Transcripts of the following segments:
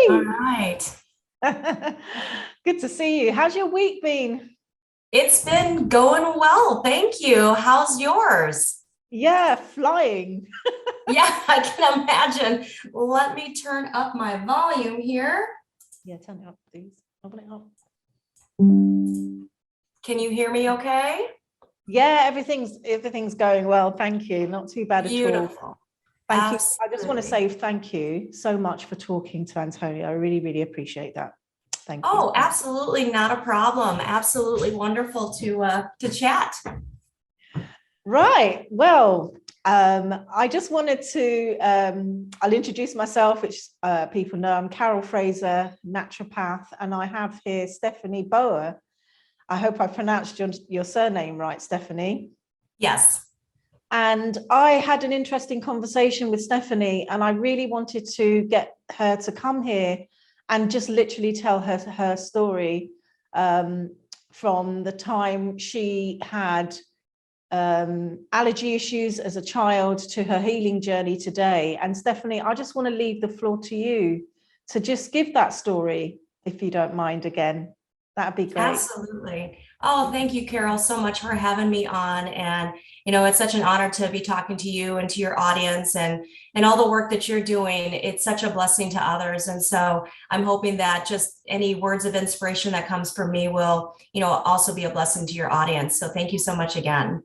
All right. Good to see you. How's your week been? It's been going well. Thank you. How's yours? Yeah, flying. Yeah, I can imagine. Let me turn up my volume here. Yeah, turn it up, please. Open it up. Can you hear me okay? Yeah, everything's going well. Thank you. Not too bad at all. Beautiful. Thank you. I just want to Absolutely. say thank you so much for talking to Antonio. I really, really appreciate that. Thank you. Oh, absolutely not a problem. Absolutely wonderful to chat. Right. Well, I just wanted to, I'll introduce myself, which people know. I'm Carol Fraser, naturopath, and I have here Stephannie Bohr. I hope I pronounced your surname right, Stephannie. Yes. And I had an interesting conversation with Stephannie, and I really wanted to get her to come here and just literally tell her story from the time she had allergy issues as a child to her healing journey today. And Stephannie, I just want to leave the floor to you to just give that story, if you don't mind again. That'd be great. Absolutely. Oh, thank you, Carol, so much for having me on. And, it's such an honor to be talking to you and to your audience and all the work that you're doing. It's such a blessing to others. And so I'm hoping that just any words of inspiration that comes from me will, also be a blessing to your audience. So thank you so much again.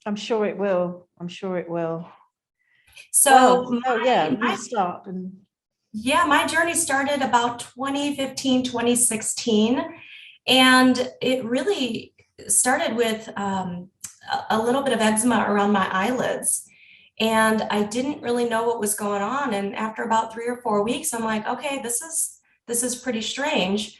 I'm sure it will. I'm sure it will. Well, So so yeah, you start. yeah, my journey started about 2015, 2016. And it really started with a little bit of eczema around my eyelids. And I didn't really know what was going on. And after about 3 or 4 weeks, I'm like, okay, this is pretty strange.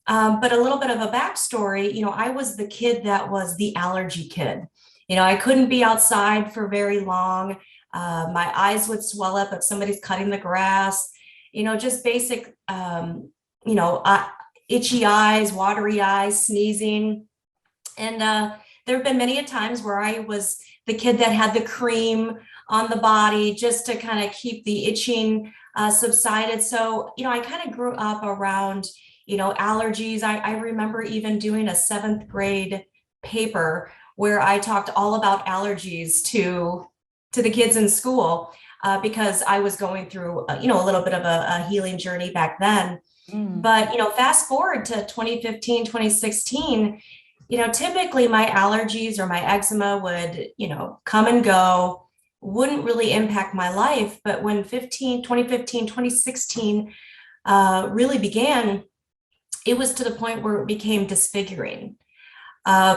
But a little bit of a backstory, I was the kid that was the allergy kid. I couldn't be outside for very long. My eyes would swell up if somebody's cutting the grass, just basic, itchy eyes, watery eyes, sneezing. And there have been many a times where I was the kid that had the cream on the body just to kind of keep the itching subsided. So, I kind of grew up around, allergies. I remember even doing a 7th grade paper where I talked all about allergies to the kids in school because I was going through, a little bit of a healing journey back then. But, fast forward to 2015, 2016, typically my allergies or my eczema would, come and go, wouldn't really impact my life. But when 2015, 2016 really began, it was to the point where it became disfiguring.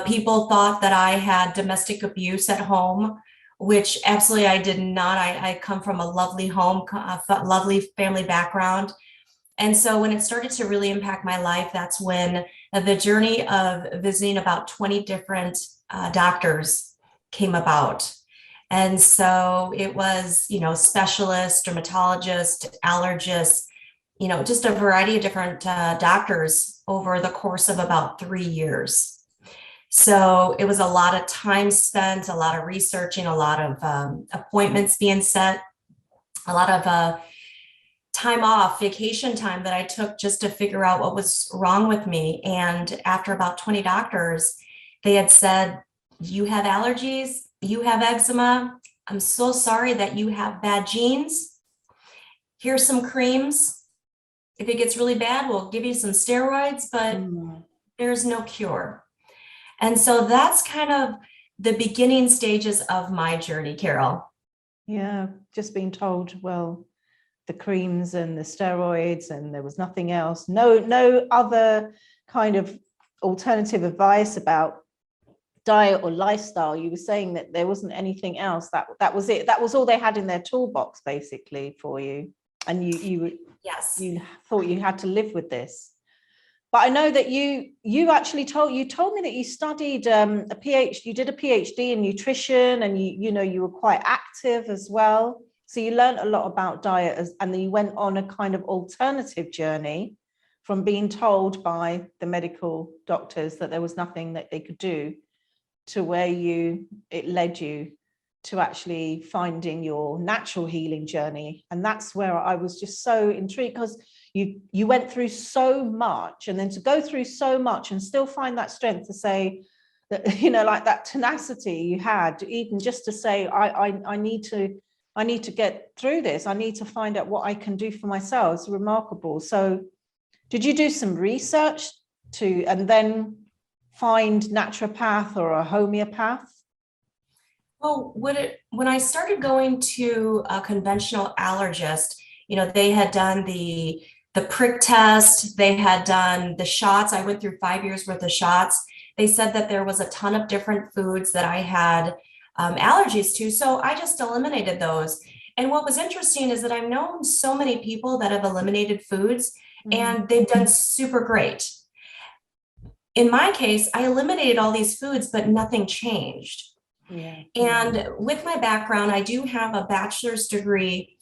People thought that I had domestic abuse at home, which absolutely I did not. I come from a lovely home, lovely family background. And so when it started to really impact my life, that's when the journey of visiting about 20 different doctors came about. And so it was, specialists, dermatologists, allergists, just a variety of different doctors over the course of about 3 years. So it was a lot of time spent, a lot of researching, a lot of appointments being set, a lot of time off, vacation time that I took just to figure out what was wrong with me. And after about 20 doctors, they had said, you have allergies, you have eczema. I'm so sorry that you have bad genes. Here's some creams. If it gets really bad, we'll give you some steroids, but there's no cure. And so that's kind of the beginning stages of my journey, Carol. Yeah, just being told, well, the creams and the steroids, and there was nothing else. No other kind of alternative advice about diet or lifestyle. You were saying that there wasn't anything else. That was it. That was all they had in their toolbox, basically, for you. And yes, you thought you had to live with this. But I know that you actually told me that you studied a PhD. You did a PhD in nutrition, and you were quite active as well. So you learned a lot about diet, and then you went on a kind of alternative journey from being told by the medical doctors that there was nothing that they could do to where it led you to actually finding your natural healing journey. And that's where I was just so intrigued, because you went through so much, and then to go through so much and still find that strength to say that, you know, like that tenacity you had, even just to say, I need to get through this. I need to find out what I can do for myself. It's remarkable. So did you do some research and then find naturopath or a homeopath? Well, when I started going to a conventional allergist, you know, they had done the prick test, they had done the shots. I went through 5 years worth of shots. They said that there was a ton of different foods that I had allergies to, so I just eliminated those. And what was interesting is that I've known so many people that have eliminated foods, and they've done super great. In my case, I eliminated all these foods, but nothing changed. Yeah. And with my background, I do have a bachelor's degree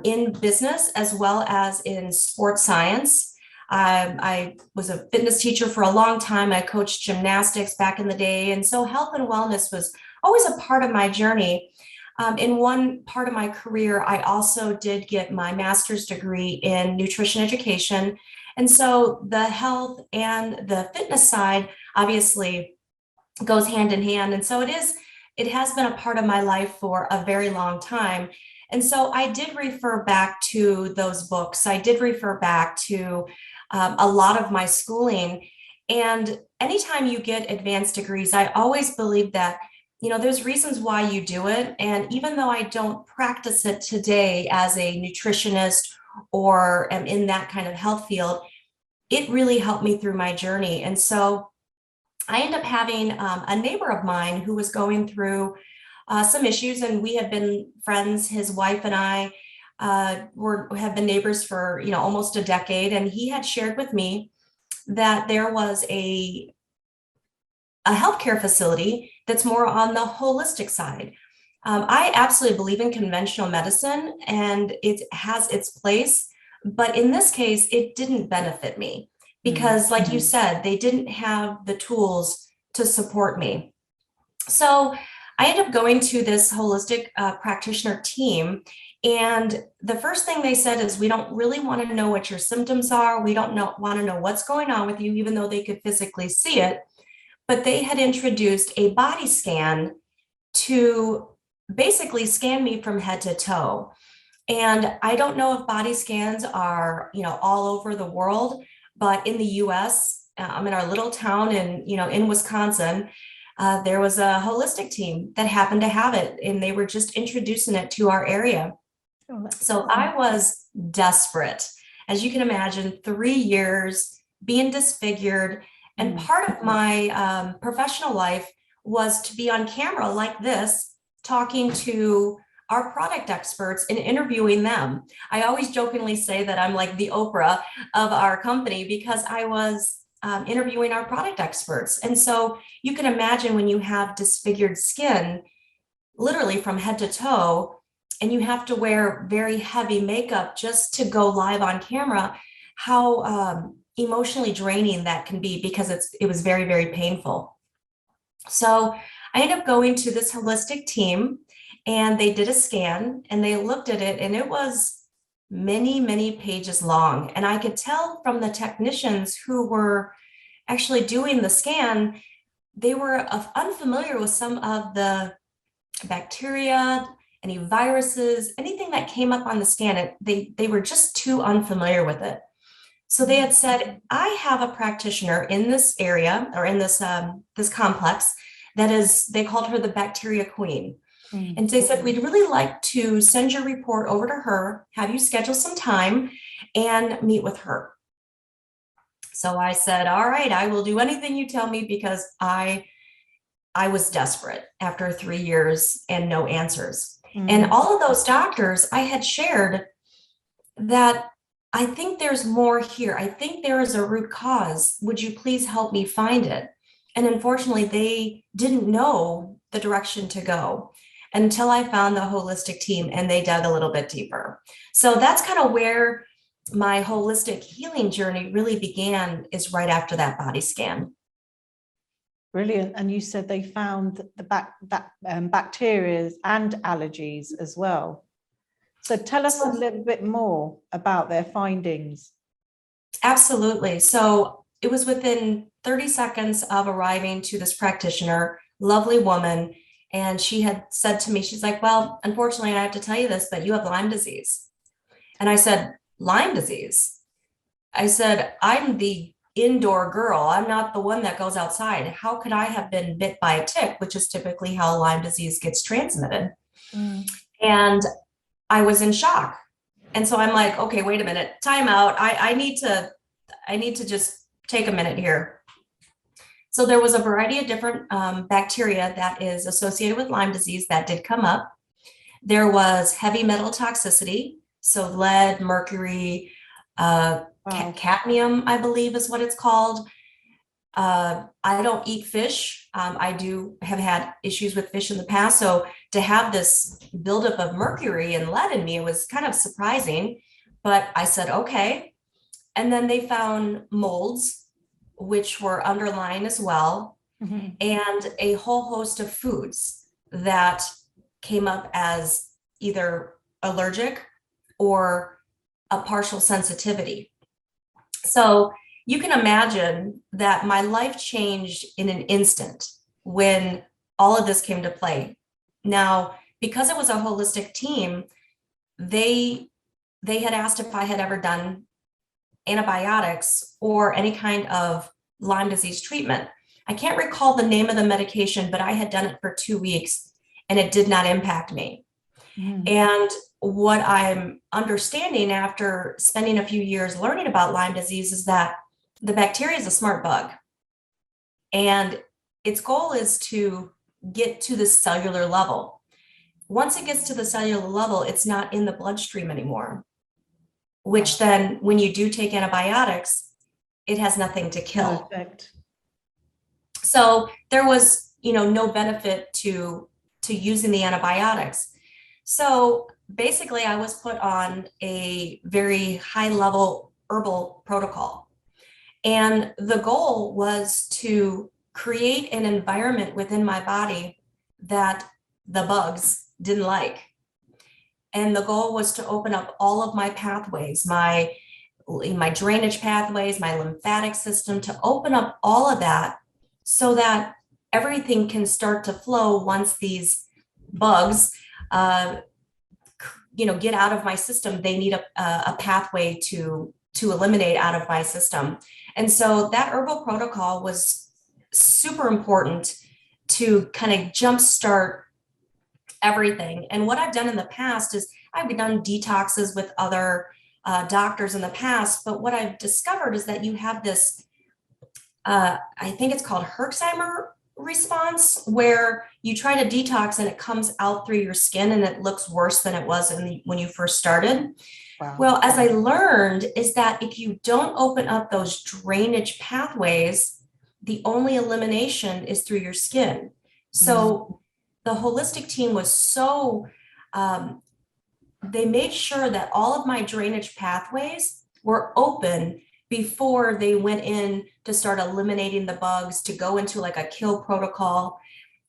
in business as well as in sports science. I was a fitness teacher for a long time. I coached gymnastics back in the day. And so health and wellness was always a part of my journey. In one part of my career, I also did get my master's degree in nutrition education. And so the health and the fitness side obviously goes hand in hand. And so it has been a part of my life for a very long time. And so I did refer back to those books. I did refer back to a lot of my schooling. And anytime you get advanced degrees, I always believe that, you know, there's reasons why you do it. And even though I don't practice it today as a nutritionist or am in that kind of health field, it really helped me through my journey. And so I ended up having a neighbor of mine who was going through some issues, and we had been friends. His wife and I have been neighbors for, you know, almost a decade. And he had shared with me that there was a healthcare facility that's more on the holistic side. I absolutely believe in conventional medicine, and it has its place. But in this case, it didn't benefit me because, like you said, they didn't have the tools to support me. So I ended up going to this holistic practitioner team. And the first thing they said is, we don't really want to know what your symptoms are. We don't want to know what's going on with you, even though they could physically see it. But they had introduced a body scan to basically scan me from head to toe. And I don't know if body scans are, you know, all over the world, but in the US, I'm in our little town in Wisconsin, there was a holistic team that happened to have it, and they were just introducing it to our area. So I was desperate. As you can imagine, 3 years being disfigured. And part of my professional life was to be on camera like this, talking to our product experts and interviewing them. I always jokingly say that I'm like the Oprah of our company, because I was interviewing our product experts. And so you can imagine when you have disfigured skin, literally from head to toe, and you have to wear very heavy makeup just to go live on camera, how emotionally draining that can be, because it was very, very painful. So I ended up going to this holistic team, and they did a scan and they looked at it, and it was many, many pages long. And I could tell from the technicians who were actually doing the scan, they were unfamiliar with some of the bacteria, any viruses, anything that came up on the scan. They were just too unfamiliar with it. So they had said, I have a practitioner in this area, or in this complex, that is, they called her the bacteria queen. And they said, we'd really like to send your report over to her, have you schedule some time and meet with her. So I said, all right, I will do anything you tell me, because I was desperate after 3 years and no answers. And all of those doctors, I had shared that I think there's more here. I think there is a root cause. Would you please help me find it? And unfortunately, they didn't know the direction to go until I found the holistic team, and they dug a little bit deeper. So that's kind of where my holistic healing journey really began, is right after that body scan. Brilliant. And you said they found the bacteria and allergies as well. So tell us a little bit more about their findings. Absolutely. So it was within 30 seconds of arriving to this practitioner, lovely woman. And she had said to me, she's like, well, unfortunately, I have to tell you this, but you have Lyme disease. And I said, Lyme disease? I said, I'm the indoor girl. I'm not the one that goes outside. How could I have been bit by a tick, which is typically how Lyme disease gets transmitted? And I was in shock. And so I'm like, okay, wait a minute, time out. I need to just take a minute here. So there was a variety of different bacteria that is associated with Lyme disease that did come up. There was heavy metal toxicity, so lead, mercury, cadmium, I believe is what it's called. I don't eat fish. I have had issues with fish in the past. So to have this buildup of mercury and lead in me, it was kind of surprising, but I said, okay. And then they found molds, which were underlying as well, and a whole host of foods that came up as either allergic or a partial sensitivity. So you can imagine that my life changed in an instant when all of this came to play. Now, because it was a holistic team, they had asked if I had ever done antibiotics or any kind of Lyme disease treatment. I can't recall the name of the medication, but I had done it for 2 weeks and it did not impact me. And what I'm understanding after spending a few years learning about Lyme disease is that the bacteria is a smart bug. And its goal is to get to the cellular level. Once it gets to the cellular level, it's not in the bloodstream anymore, which then when you do take antibiotics, it has nothing to kill. Perfect. So there was, no benefit to using the antibiotics. So basically I was put on a very high level herbal protocol. And the goal was to create an environment within my body that the bugs didn't like. And the goal was to open up all of my pathways, my drainage pathways, my lymphatic system, to open up all of that so that everything can start to flow once these bugs get out of my system. They need a pathway to eliminate out of my system. And so that herbal protocol was super important to kind of jumpstart everything. And what I've done in the past is I've done detoxes with other doctors in the past, but what I've discovered is that you have this, I think it's called Herxheimer response, where you try to detox and it comes out through your skin and it looks worse than it was when you first started. Wow. Well, as I learned is that if you don't open up those drainage pathways, the only elimination is through your skin. So the holistic team was so, they made sure that all of my drainage pathways were open before they went in to start eliminating the bugs, to go into like a kill protocol.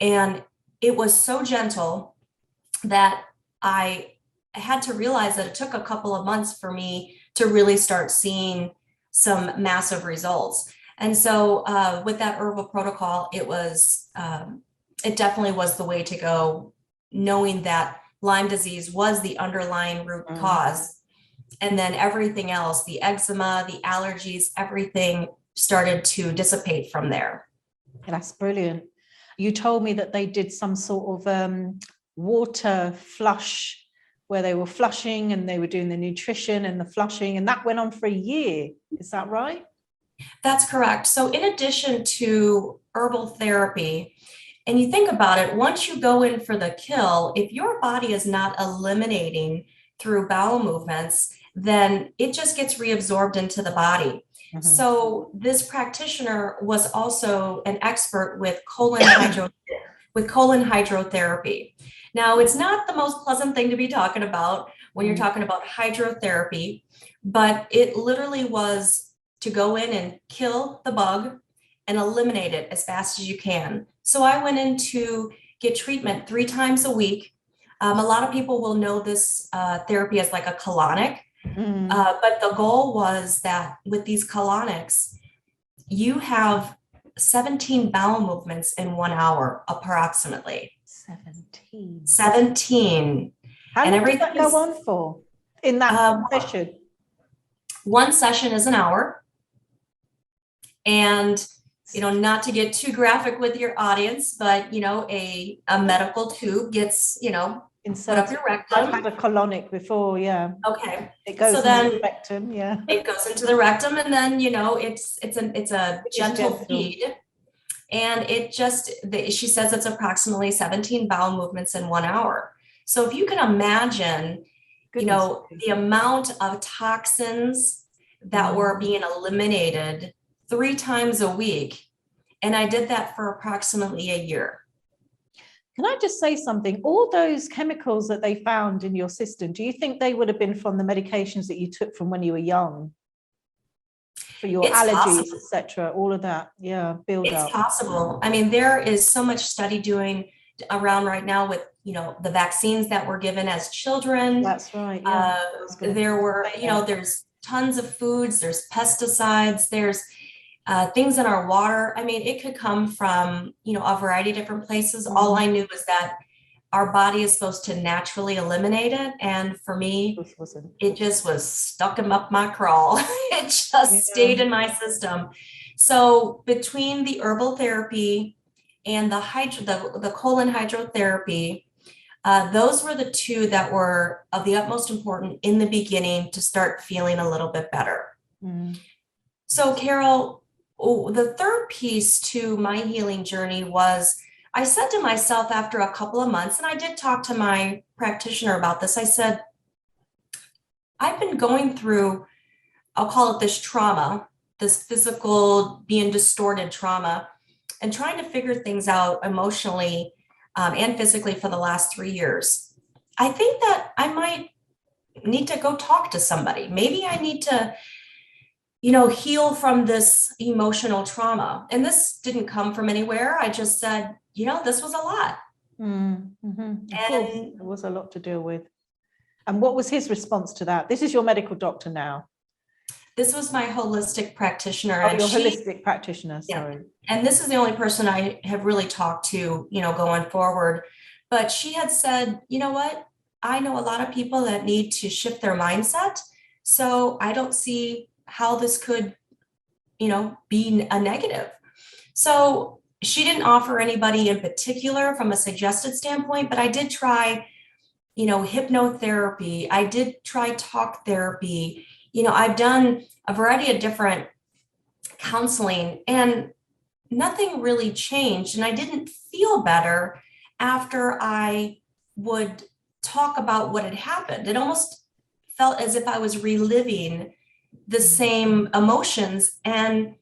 And it was so gentle that I had to realize that it took a couple of months for me to really start seeing some massive results. And so with that herbal protocol, it definitely was the way to go, knowing that Lyme disease was the underlying root cause. And then everything else, the eczema, the allergies, everything started to dissipate from there. That's brilliant. You told me that they did some sort of water flush, where they were flushing and they were doing the nutrition and the flushing, and that went on for a year. Is that right? That's correct. So in addition to herbal therapy, and you think about it, once you go in for the kill, if your body is not eliminating through bowel movements, then it just gets reabsorbed into the body. So this practitioner was also an expert with colon hydrotherapy. Now, it's not the most pleasant thing to be talking about when you're talking about hydrotherapy, but it literally was to go in and kill the bug and eliminate it as fast as you can. So I went in to get treatment 3 times a week. A lot of people will know this therapy as like a colonic, but the goal was that with these colonics, you have 17 bowel movements in 1 hour, approximately. 17. 17. How And long does that everything go is, on for in that session? one session is an hour. And, you know, not to get too graphic with your audience, but, you know, a medical tube gets, you know, put up your rectum. I've had a colonic before, yeah. Okay. It goes So into then the rectum, yeah. it goes into the rectum, and then, you know, it's a gentle feed. And it just, she says it's approximately 17 bowel movements in 1 hour. So if you can imagine, you know, the amount of toxins that were being eliminated 3 times a week. And I did that for approximately a year. Can I just say something? All those chemicals that they found in your system, do you think they would have been from the medications that you took from when you were young? For your allergies, etc., all of that, yeah, build up. It's possible. I mean, there is so much study doing around right now with, you know, the vaccines that were given as children. That's right. Yeah. There were, you know, there's tons of foods, there's pesticides, there's things in our water. I mean, it could come from, you know, a variety of different places. All I knew was that our body is supposed to naturally eliminate it. And for me, it just was stuck up my crawl. It just stayed in my system. So between the herbal therapy and the colon hydrotherapy, those were the 2 that were of the utmost importance in the beginning to start feeling a little bit better. So Carol, the third piece to my healing journey was, I said to myself after a couple of months, and I did talk to my practitioner about this, I said, I've been going through, I'll call it this trauma, this physical being distorted trauma, and trying to figure things out emotionally and physically for the last 3 years. I think that I might need to go talk to somebody. Maybe I need to, you know, heal from this emotional trauma. And this didn't come from anywhere. I just said, you know, this was a lot. And it was a lot to deal with. And what was his response to that? This is your medical doctor now. This was my holistic practitioner. Oh, your holistic practitioner, sorry. Yeah. And this is the only person I have really talked to, you know, going forward. But she had said, you know what? I know a lot of people that need to shift their mindset. So I don't see how this could, you know, be a negative. So she didn't offer anybody in particular from a suggested standpoint, but I did try, you know, hypnotherapy. I did try talk therapy. You know, I've done a variety of different counseling and nothing really changed. And I didn't feel better after I would talk about what had happened. It almost felt as if I was reliving the same emotions. And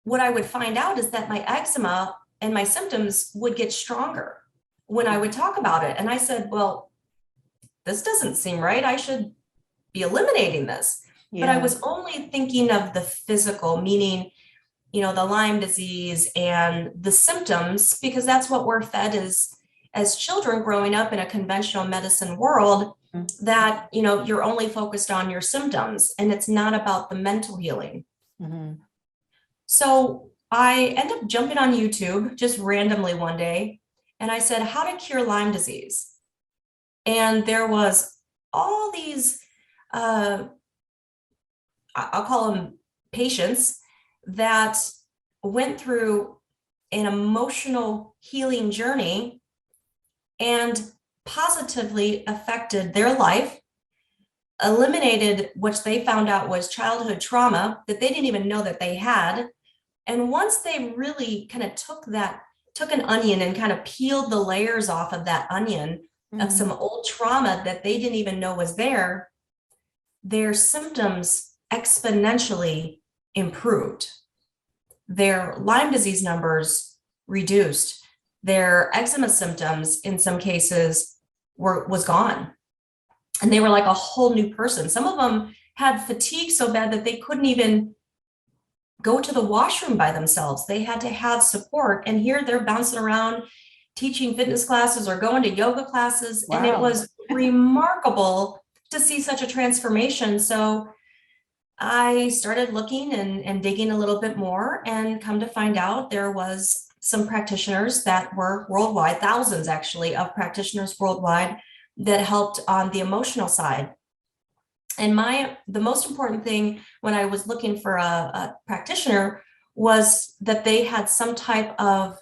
what I would find out is that my eczema and my symptoms would get stronger when I would talk about it. And I said, well, this doesn't seem right. I should be eliminating this. But I was only thinking of the physical, meaning, you know, the Lyme disease and the symptoms, because that's what we're fed as children growing up in a conventional medicine world, that, you know, you're only focused on your symptoms and it's not about the mental healing. So I ended up jumping on YouTube just randomly one day, and I said, how to cure Lyme disease. And there was all these, I'll call them patients, that went through an emotional healing journey and positively affected their life, eliminated what they found out was childhood trauma that they didn't even know that they had. And once they really kind of took an onion and kind of peeled the layers off of that onion of some old trauma that they didn't even know was there, their symptoms exponentially improved. Their Lyme disease numbers reduced. Their eczema symptoms, in some cases, was gone. And they were like a whole new person. Some of them had fatigue so bad that they couldn't even go to the washroom by themselves. They had to have support. And here they're bouncing around teaching fitness classes or going to yoga classes. Wow. And it was remarkable to see such a transformation. So I started looking and digging a little bit more, and come to find out there was some practitioners that were worldwide, thousands actually of practitioners worldwide that helped on the emotional side. And the most important thing when I was looking for a practitioner was that they had some type of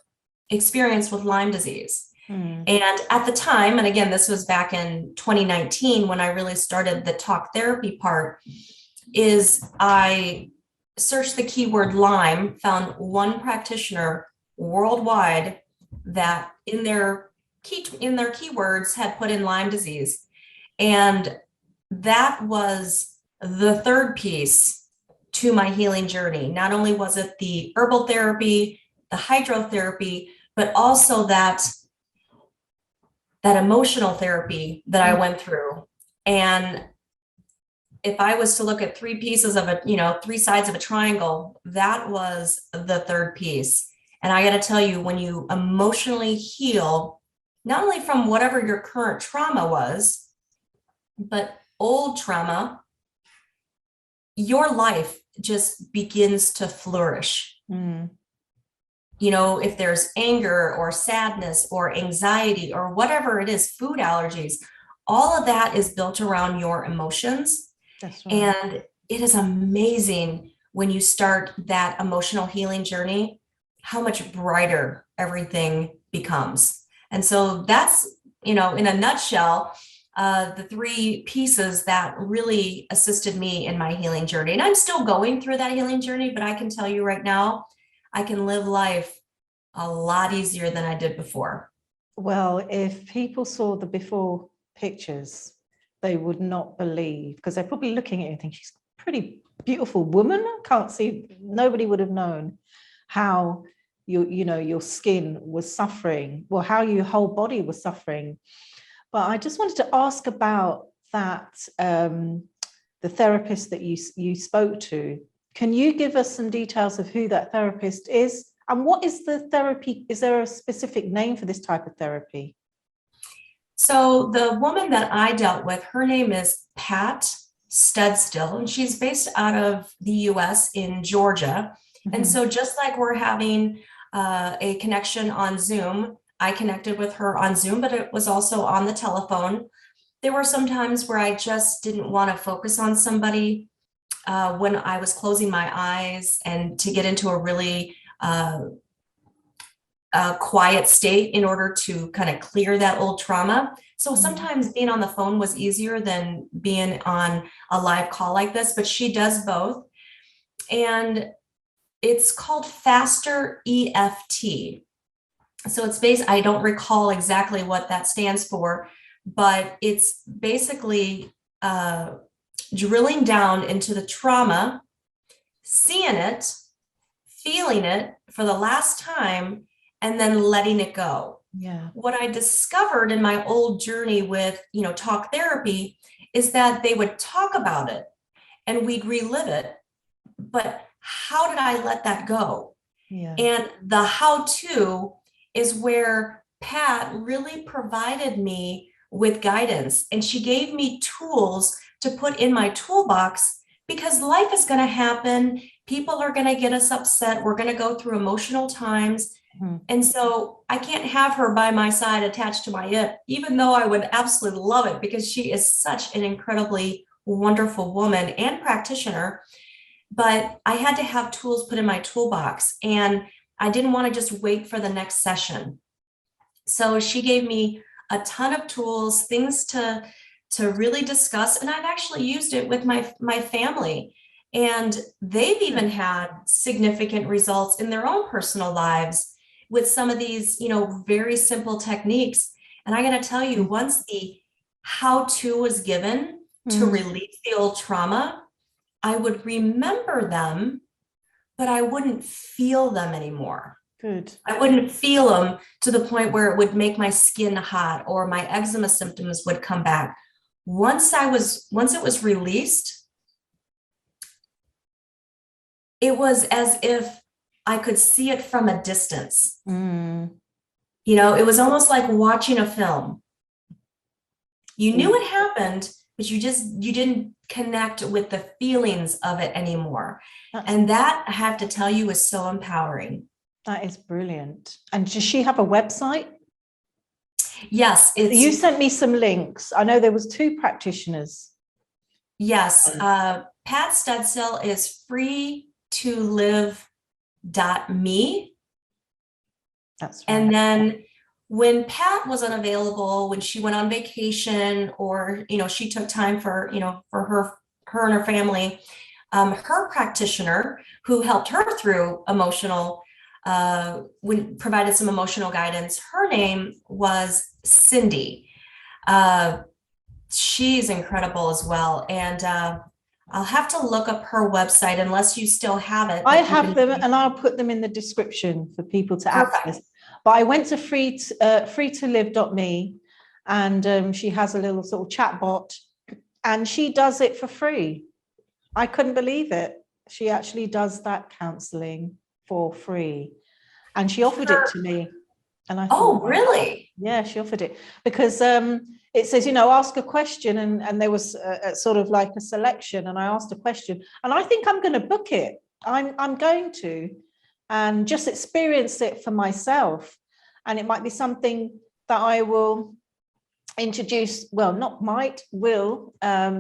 experience with Lyme disease. And at the time, and again, this was back in 2019 when I really started the talk therapy part, is I searched the keyword Lyme, found one practitioner worldwide that in their keywords had put in Lyme disease. And that was the third piece to my healing journey. Not only was it the herbal therapy, the hydrotherapy, but also that emotional therapy that I went through. And if I was to look at three pieces of three sides of a triangle, that was the third piece. And I got to tell you, when you emotionally heal, not only from whatever your current trauma was, but old trauma, your life just begins to flourish. If there's anger or sadness or anxiety or whatever it is, food allergies, all of that is built around your emotions. That's right. And it is amazing when you start that emotional healing journey, how much brighter everything becomes. And so that's, in a nutshell, the three pieces that really assisted me in my healing journey. And I'm still going through that healing journey, but I can tell you right now, I can live life a lot easier than I did before. Well, if people saw the before pictures, they would not believe, because they're probably looking at you and think she's a pretty beautiful woman. Can't see, nobody would have known how your skin was suffering, well, how your whole body was suffering. But I just wanted to ask about that, the therapist that you spoke to. Can you give us some details of who that therapist is? And what is the therapy? Is there a specific name for this type of therapy? So the woman that I dealt with, her name is Pat Studstill, and she's based out of the US in Georgia. And so just like we're having a connection on Zoom, I connected with her on Zoom, but it was also on the telephone. There were some times where I just didn't want to focus on somebody when I was closing my eyes and to get into a really quiet state in order to kind of clear that old trauma. So sometimes being on the phone was easier than being on a live call like this, but she does both. And it's called Faster EFT. So it's I don't recall exactly what that stands for, but it's basically drilling down into the trauma, seeing it, feeling it for the last time, and then letting it go. Yeah. What I discovered in my old journey with, talk therapy is that they would talk about it and we'd relive it. But how did I let that go? Yeah. And the how-to is where Pat really provided me with guidance, and she gave me tools to put in my toolbox, because life is going to happen. People are going to get us upset. We're going to go through emotional times. And so I can't have her by my side attached to my hip, even though I would absolutely love it, because she is such an incredibly wonderful woman and practitioner. But I had to have tools put in my toolbox, and I didn't want to just wait for the next session. So she gave me a ton of tools, things to really discuss. And I've actually used it with my family. And they've even had significant results in their own personal lives with some of these, very simple techniques. And I got to tell you, once the how-to was given to release the old trauma, I would remember them, but I wouldn't feel them anymore. Good. I wouldn't feel them to the point where it would make my skin hot or my eczema symptoms would come back. Once it was released, it was as if I could see it from a distance. Mm. You know, it was almost like watching a film. You knew it happened, but you didn't connect with the feelings of it anymore. And that, I have to tell you, is so empowering. That is brilliant. And does she have a website? Yes, you sent me some links. I know there was 2 practitioners. Yes, Pat Studsill is freetolive.me. That's right. And then when Pat was unavailable, when she went on vacation, or, you know, she took time for, you know, for her and her family, her practitioner who helped her through emotional, when provided some emotional guidance, her name was Cindy. She's incredible as well. And I'll have to look up her website unless you still have it. I have them, and I'll put them in the description for people to access. But I went to freetolive.me, and she has a little sort of chat bot, and she does it for free. I couldn't believe it. She actually does that counseling for free, and she offered it to me. And I thought, oh, really? Yeah, she offered it because it says, you know, ask a question, and there was a sort of like a selection, and I asked a question, and I think I'm going to book it. I'm going to, and just experience it for myself. And it might be something that I will introduce, well, not might, will,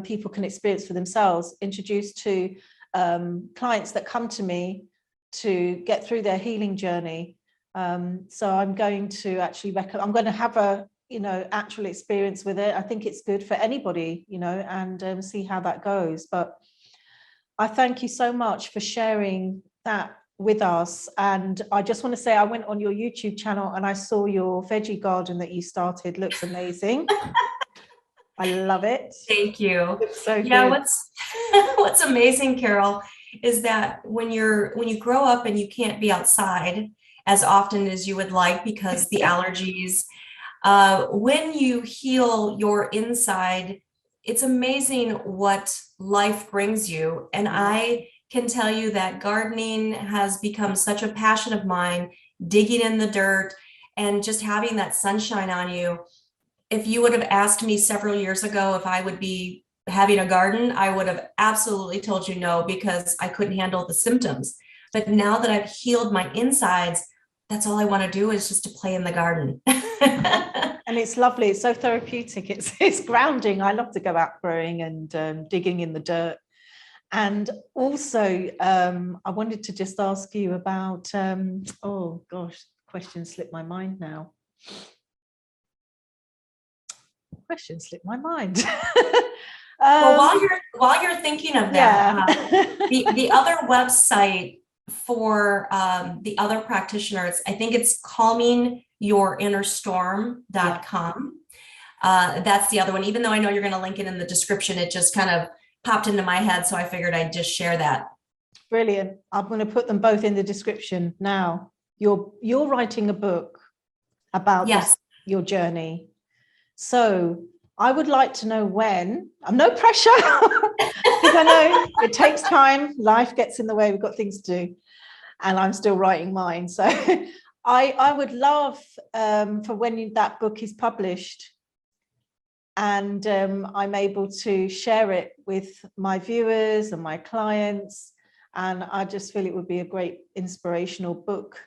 people can experience for themselves, introduce to clients that come to me to get through their healing journey. So I'm going to actually I'm going to have a, you know, actual experience with it. I think it's good for anybody, you know, and see how that goes. But I thank you so much for sharing that with us. And I just want to say, I went on your YouTube channel and I saw your veggie garden that you started. Looks amazing. I love it. Thank you. It's so yeah, good. what's amazing, Carol, is that when you grow up and you can't be outside as often as you would like because the allergies, when you heal your inside, it's amazing what life brings you. And I can tell you that gardening has become such a passion of mine, digging in the dirt and just having that sunshine on you. If you would have asked me several years ago if I would be having a garden, I would have absolutely told you no, because I couldn't handle the symptoms. But now that I've healed my insides, that's all I want to do is just to play in the garden. And it's lovely. It's so therapeutic. It's grounding. I love to go out growing and digging in the dirt. And also, I wanted to just ask you about, oh gosh, question slipped my mind now. Question slipped my mind. Well, while you're thinking of that, the other website for the other practitioners, I think it's calmingyourinnerstorm.com. That's the other one. Even though I know you're going to link it in the description, it just kind of popped into my head, so I figured I'd just share that. Brilliant. I'm going to put them both in the description now. You're writing a book about your journey. So I would like to know when. I'm no pressure, because I know it takes time. Life gets in the way. We've got things to do, and I'm still writing mine. So I would love for when that book is published, and I'm able to share it with my viewers and my clients. And I just feel it would be a great inspirational book,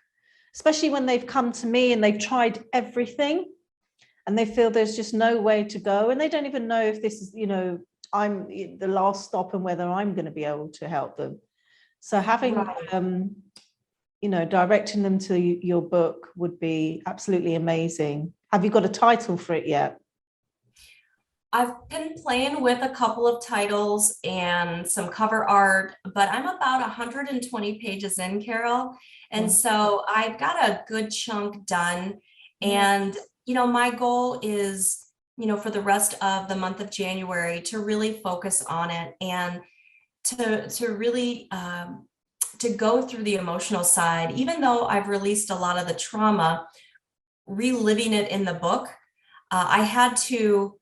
especially when they've come to me and they've tried everything and they feel there's just no way to go. And they don't even know if this is, you know, I'm the last stop and whether I'm going to be able to help them. So having, you know, directing them to your book would be absolutely amazing. Have you got a title for it yet? I've been playing with a couple of titles and some cover art, but I'm about 120 pages in, Carol. And so I've got a good chunk done. And, you know, my goal is, you know, for the rest of the month of January to really focus on it and to really to go through the emotional side. Even though I've released a lot of the trauma, reliving it in the book, I had to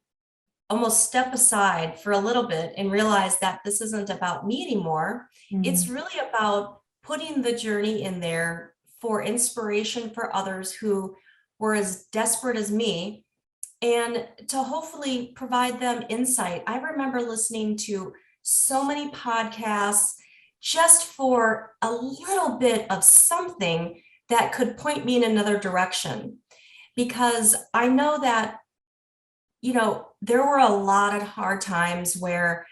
almost step aside for a little bit and realize that this isn't about me anymore. It's really about putting the journey in there for inspiration for others who were as desperate as me, and to hopefully provide them insight. I remember listening to so many podcasts just for a little bit of something that could point me in another direction. Because I know that, there were a lot of hard times where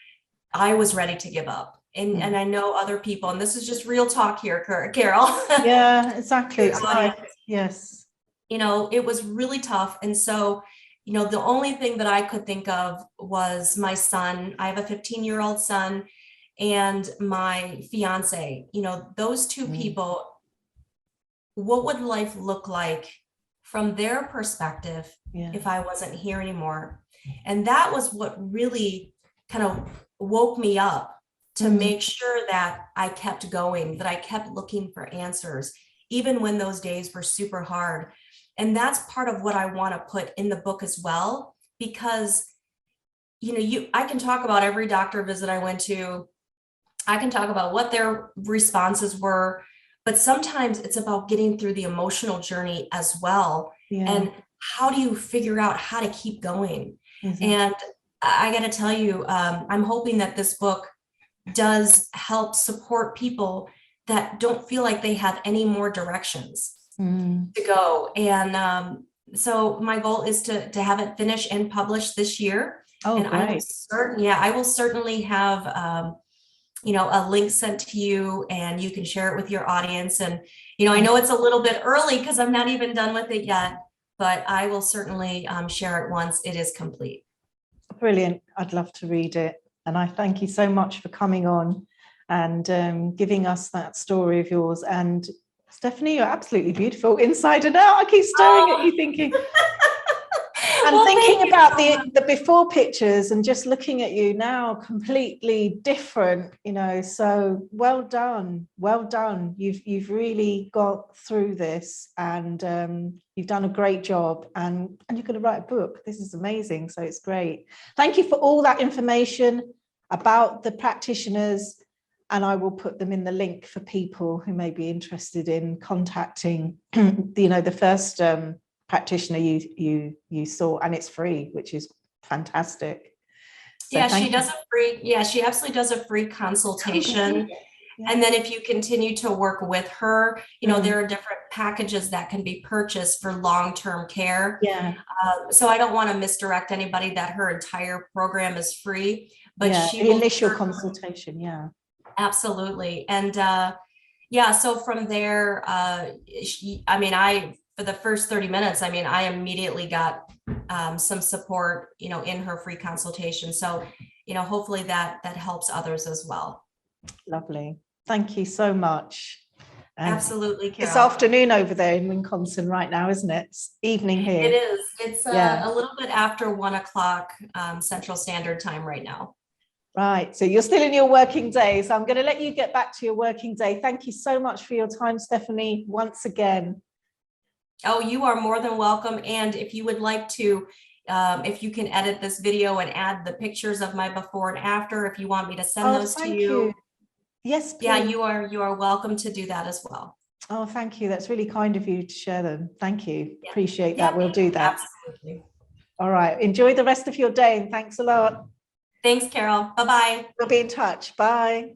I was ready to give up. And I know other people, and this is just real talk here, Carol. Yeah, exactly. Your audience. Yes. It was really tough. And so, the only thing that I could think of was my son. I have a 15-year-old son and my fiance, those two people. What would life look like from their perspective if I wasn't here anymore? And that was what really kind of woke me up to make sure that I kept going, that I kept looking for answers, even when those days were super hard. And that's part of what I want to put in the book as well, because, I can talk about every doctor visit I went to. I can talk about what their responses were, but sometimes it's about getting through the emotional journey as well. Yeah. And how do you figure out how to keep going? Exactly. And I got to tell you, I'm hoping that this book does help support people that don't feel like they have any more directions to go. And so my goal is to have it finished and published this year. Oh, and great. I will certainly have a link sent to you, and you can share it with your audience. And I know it's a little bit early because I'm not even done with it yet, but I will certainly share it once it is complete. Brilliant. I'd love to read it. And I thank you so much for coming on and giving us that story of yours. And Stephannie, you're absolutely beautiful inside and out. I keep staring at you thinking and thinking about the before pictures and just looking at you now, completely different, so well done. You've really got through this, and you've done a great job, and you're going to write a book. This is amazing. So it's great. Thank you for all that information about the practitioners, and I will put them in the link for people who may be interested in contacting the first practitioner you saw, and it's free, which is fantastic. So she absolutely does a free consultation. And then if you continue to work with her, there are different packages that can be purchased for long-term care. So I don't want to misdirect anybody that her entire program is free, but the initial consultation. Absolutely. And so from there, for the first 30 minutes, I immediately got some support, in her free consultation. So, hopefully that helps others as well. Lovely. Thank you so much. And absolutely, Carol. It's afternoon over there in Wisconsin right now, isn't it? It's evening here. It is. It's a little bit after 1 o'clock Central Standard Time right now. Right. So you're still in your working day. So I'm going to let you get back to your working day. Thank you so much for your time, Stephannie, once again. Oh, you are more than welcome. And if you would like to, if you can edit this video and add the pictures of my before and after, if you want me to send those to you. Yes, please. Yeah, you are welcome to do that as well. Oh, thank you. That's really kind of you to share them. Thank you. Appreciate that. We'll do that. Absolutely. All right. Enjoy the rest of your day, and thanks a lot. Thanks, Carol. Bye-bye. We'll be in touch. Bye.